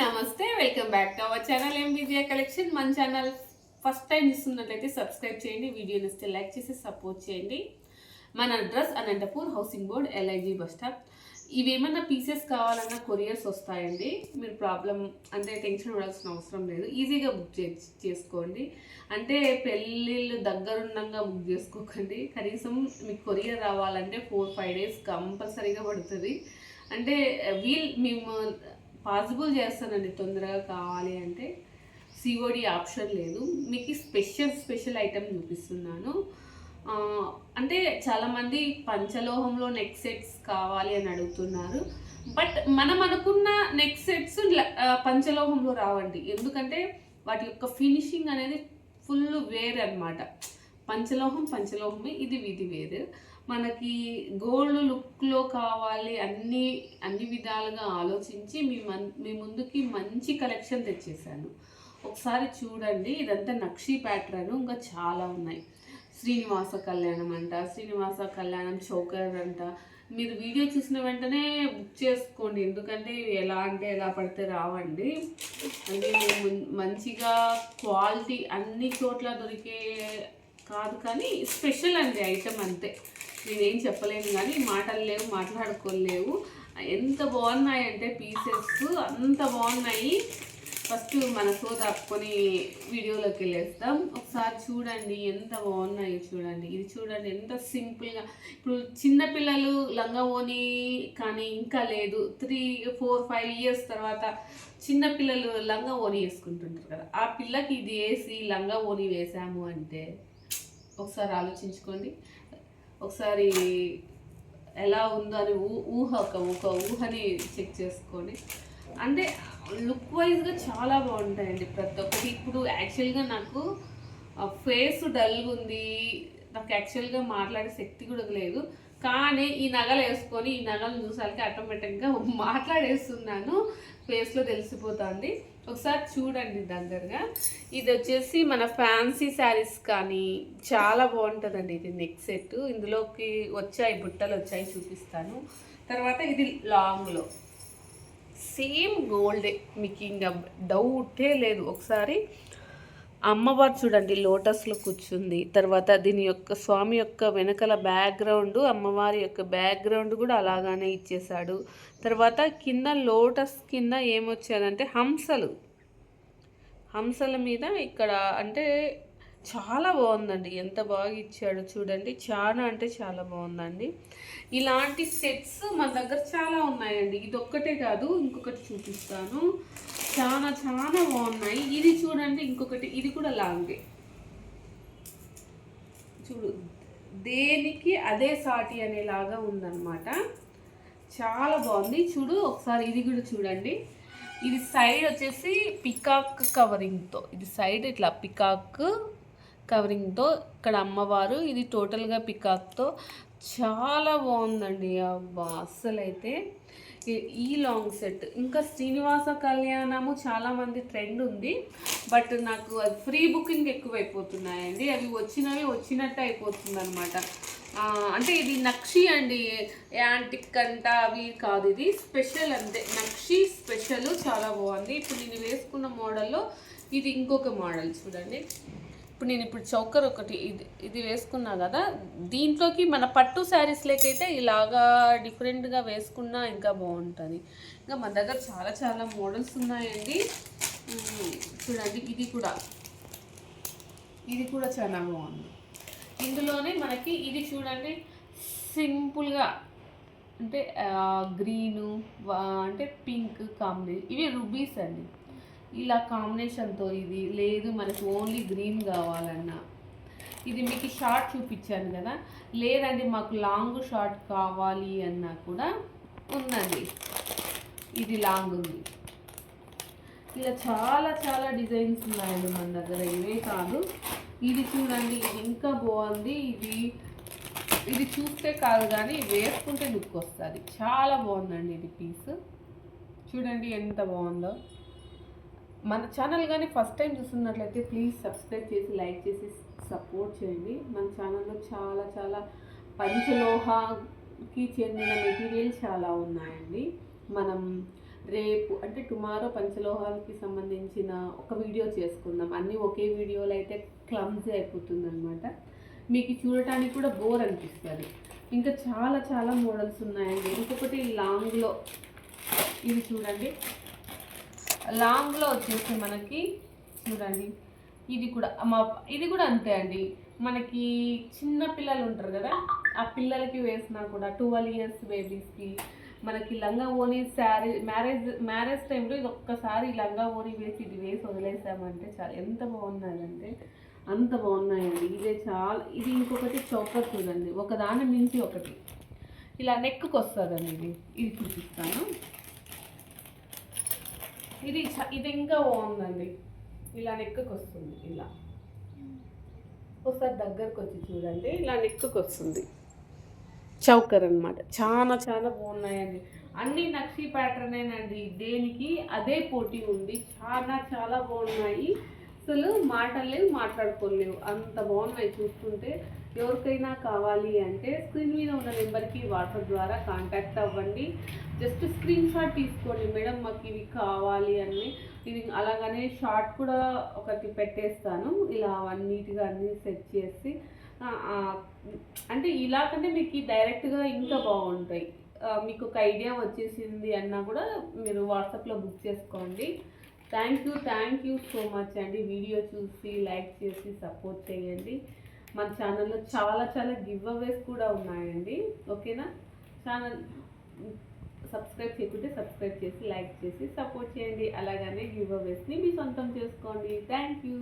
నమస్తే, welcome back to our channel MBJ collection. మన ఛానల్ ఫస్ట్ టైం చూస్తున్నట్లయితే సబ్స్క్రైబ్ చేయండి, వీడియోని ఇస్తే లైక్ చేసి సపోర్ట్ చేయండి. మన address Anantapur housing board LIG bus stop. ఇవేమన్నా పీసెస్ కావాలన్నా కొరియర్స్ వస్తాయండి. మీరు ప్రాబ్లం అంటే టెన్షన్ పడాల్సిన అవసరం లేదు, ఈజీగా బుక్ చేసుకోండి. అంటే పెళ్ళిళ్ళు దగ్గరుండగా బుక్ చేసుకోకండి. కనీసం మీకు కొరియర్ రావాలంటే 4-5 డేస్ కంపల్సరీగా పడుతుంది. అంటే మేము పాసిబుల్ చేస్తానండి, తొందరగా కావాలి అంటే. సిఓడి ఆప్షన్ లేదు. మీకు స్పెషల్ ఐటమ్ చూపిస్తున్నాను. అంటే చాలామంది పంచలోహంలో నెక్ సెట్స్ కావాలి అని అడుగుతున్నారు. బట్ మనం అనుకున్న నెక్ సెట్స్ పంచలోహంలో రావండి. ఎందుకంటే వాటి యొక్క ఫినిషింగ్ అనేది ఫుల్ వేరే అనమాట. పంచలోహమే, ఇది వేరు. మనకి గోల్డ్ లుక్లో కావాలి అన్ని విధాలుగా ఆలోచించి మీ ముందుకి మంచి కలెక్షన్ తెచ్చేసాను. ఒకసారి చూడండి. ఇదంతా నక్షీ ప్యాటర్న్, ఇంకా చాలా ఉన్నాయి. శ్రీనివాస కళ్యాణం అంట, శ్రీనివాస కళ్యాణం చౌకర్ అంట. మీరు వీడియో చూసిన వెంటనే బుక్ చేసుకోండి, ఎందుకంటే ఎలా పడితే రావండి. అంటే మంచిగా క్వాలిటీ అన్ని చోట్ల దొరికే కాదు, కానీ స్పెషల్ అండి ఐటమ్ అంతే. నేనేం చెప్పలేను, కానీ మాటలు లేవు, మాట్లాడుకోలేవు. ఎంత బాగున్నాయంటే పీసెస్ అంత బాగున్నాయి. ఫస్ట్ మన దాపుకొని వీడియోలోకి వెళ్ళేస్తాం. ఒకసారి చూడండి ఎంత బాగున్నాయో చూడండి. ఇది చూడండి ఎంత సింపుల్గా. ఇప్పుడు చిన్నపిల్లలు లంగా ఓని కానీ ఇంకా లేదు, 3-4-5 ఇయర్స్ తర్వాత చిన్నపిల్లలు లంగా ఓని వేసుకుంటుంటారు కదా, ఆ పిల్లకి ఇది వేసి లంగా ఓని వేసాము అంటే ఒకసారి ఆలోచించుకోండి. ఒకసారి ఎలా ఉందో అని ఒక ఊహని చెక్ చేసుకోండి. అంటే లుక్ వైజ్గా చాలా బాగుంటాయండి ప్రతి ఒక్కటి. ఇప్పుడు యాక్చువల్గా నాకు ఫేస్ డల్గా ఉంది, నాకు యాక్చువల్గా మాట్లాడే శక్తి కూడా లేదు, కానీ ఈ నగలు వేసుకొని ఈ నగలు చూసాలకి ఆటోమేటిక్గా మాట్లాడేస్తున్నాను, ఫేస్లో తెలిసిపోతుంది. ఒకసారి చూడండి దగ్గరగా. ఇది వచ్చేసి మన ఫ్యాన్సీ శారీస్ కానీ చాలా బాగుంటుందండి. ఇది నెక్ సెట్, ఇందులోకి బుట్టలు వచ్చాయి, చూపిస్తాను. తర్వాత ఇది లాంగ్లో సేమ్ గోల్డే, మీకు ఇంకా డౌటే లేదు. ఒకసారి అమ్మవారు చూడండి లోటస్లో కూర్చుంది. తర్వాత దీని యొక్క స్వామి యొక్క వెనకల బ్యాక్గ్రౌండ్, అమ్మవారి యొక్క బ్యాక్గ్రౌండ్ కూడా అలాగానే ఇచ్చేశాడు. తర్వాత కింద లోటస్ కింద ఏమొచ్చాదంటే హంసల మీద ఇక్కడ అంటే చాలా బాగుందండి. ఎంత బాగా ఇచ్చాడు చూడండి, చాలా అంటే చాలా బాగుందండి. ఇలాంటి సెట్స్ మన దగ్గర చాలా ఉన్నాయండి. ఇది ఒక్కటే కాదు, ఇంకొకటి చూపిస్తాను. చాలా బాగున్నాయి. ఇది చూడండి, ఇంకొకటి, ఇది కూడా లాంగే. చూడు, దేనికి అదే సాటి అనేలాగా ఉందన్నమాట. చాలా బాగుంది. చూడు ఒకసారి ఇది కూడా చూడండి. ఇది సైడ్ వచ్చేసి పికాక్ కవరింగ్తో, ఇది సైడ్ ఇట్లా పికాక్ కవరింగ్తో, ఇక్కడ అమ్మవారు, ఇది టోటల్గా పికాక్తో. చాలా బాగుందండి. అబ్బా అస్సలైతే ఈ లాంగ్ సెట్. ఇంకా శ్రీనివాస కళ్యాణము చాలామంది ట్రెండ్ ఉంది, బట్ నాకు అది ఫ్రీ బుకింగ్ ఎక్కువైపోతున్నాయండి. అవి వచ్చినట్టు అయిపోతుంది అనమాట. అంటే ఇది నక్షి అండి, యాంటిక్ అంట అవి కాదు, ఇది స్పెషల్ అంతే. నక్షి స్పెషల్ చాలా బాగుంది. ఇప్పుడు నేను వేసుకున్న మోడల్లో ఇది ఇంకొక మోడల్ చూడండి. ఇప్పుడు చౌకర్ ఒకటి ఇది వేసుకున్నా కదా, దీంట్లోకి మన పట్టు శారీస్లోకైతే ఇలాగా డిఫరెంట్గా వేసుకున్నా ఇంకా బాగుంటుంది. ఇంకా మన దగ్గర చాలా మోడల్స్ ఉన్నాయండి. చూడండి, ఇది కూడా చాలా బాగుంది. ఇందులోనే మనకి ఇది చూడండి సింపుల్గా, అంటే గ్రీను అంటే పింక్ కాంబినేషన్, ఇవి రుబీస్ అండి. ఇలా కాంబినేషన్తో ఇది లేదు, మనకు ఓన్లీ గ్రీన్ కావాలన్నా. ఇది మీకు షార్ట్ చూపించాను కదా, లేదండి మాకు లాంగ్ షార్ట్ కావాలి అన్నా కూడా ఉందండి. ఇది లాంగ్ ఉంది. ఇలా చాలా డిజైన్స్ ఉన్నాయండి మన దగ్గర, ఇవే కాదు. ఇది చూడండి, ఇది ఇంకా బాగుంది. ఇది చూస్తే కాదు కానీ వేసుకుంటే లుక్ వస్తుంది. చాలా బాగుందండి ఇది పీస్. చూడండి ఎంత బాగుందో. మన ఛానల్ కానీ ఫస్ట్ టైం చూస్తున్నట్లయితే ప్లీజ్ సబ్స్క్రైబ్ చేసి లైక్ చేసి సపోర్ట్ చేయండి. మన ఛానల్లో చాలా పంచలోహకి చెందిన మెటీరియల్ చాలా ఉన్నాయండి. మనం రేపు అంటే టుమారో పంచలోహాలకి సంబంధించిన ఒక వీడియో చేసుకుందాం. అన్నీ ఒకే వీడియోలో అయితే క్లమ్జీ అయిపోతుంది అనమాట, మీకు చూడటానికి కూడా బోర్ అనిపిస్తుంది. ఇంకా చాలా చాలా మోడల్స్ ఉన్నాయండి. ఇంకొకటి లాంగ్లో, ఇది చూడండి, లాంగ్లో వచ్చేసి మనకి చూడండి, ఇది కూడా అంతే అండి. మనకి చిన్న పిల్లలు ఉంటారు కదా, ఆ పిల్లలకి వేసినా కూడా 12 ఇయర్స్ బేబీస్కి మనకి లంగా ఓని శారీ మ్యారేజ్ టైంలో ఇది ఒక్కసారి లంగా ఓని వేసి ఇది వేసి వదిలేసామంటే చాలా ఎంత బాగున్నాయంటే అంత బాగున్నాయండి. ఇది ఇంకొకటి చౌకర్ చూడండి, ఒకదాని మించి ఒకటి ఇలా నెక్కు వస్తుందండి. ఇది చూపిస్తాను. ఇది ఇంకా బాగుందండి, ఇలా నెక్కు వస్తుంది. ఇలా ఒకసారి దగ్గరకు వచ్చి చూడండి, ఇలా నెక్కు వస్తుంది. చౌకర్ అనమాట. చాలా చాలా బాగున్నాయండి. అన్ని నక్షి ప్యాటర్నేనండి, దేనికి అదే పోటీ ఉంది. చాలా చాలా బాగున్నాయి. అసలు మాటలేవు, మాట్లాడుకోలేవు, అంత బాగున్నాయి. చూస్తుంటే ఎవరికైనా కావాలి అంటే స్క్రీన్ మీద ఉన్న నెంబర్కి వాట్సాప్ ద్వారా కాంటాక్ట్ అవ్వండి. జస్ట్ స్క్రీన్ షాట్ తీసుకోండి, మేడం మాకు ఇవి కావాలి అని. ఇది అలాగనే షార్ట్ కూడా ఒకటి పెట్టేస్తాను, ఇలా నీట్గా అన్నీ సెట్ చేసి. అంటే ఇలాగంటే మీకు డైరెక్ట్గా ఇంకా బాగుంటాయి. మీకు ఒక ఐడియా వచ్చేసింది అన్నా కూడా మీరు వాట్సాప్లో బుక్ చేసుకోండి. థ్యాంక్ యూ సో మచ్ అండి. వీడియో చూసి లైక్ చేసి సపోర్ట్ చేయండి. మన ఛానల్లో చాలా చాలా గివ్ అవేస్ కూడా ఉన్నాయండి. ఓకేనా? ఛానల్ సబ్స్క్రైబ్ చేయకుంటే సబ్స్క్రైబ్ చేసి లైక్ చేసి సపోర్ట్ చేయండి. అలాగనే గివ్ అవేస్ని మీ సొంతం చేసుకోండి. Thank you.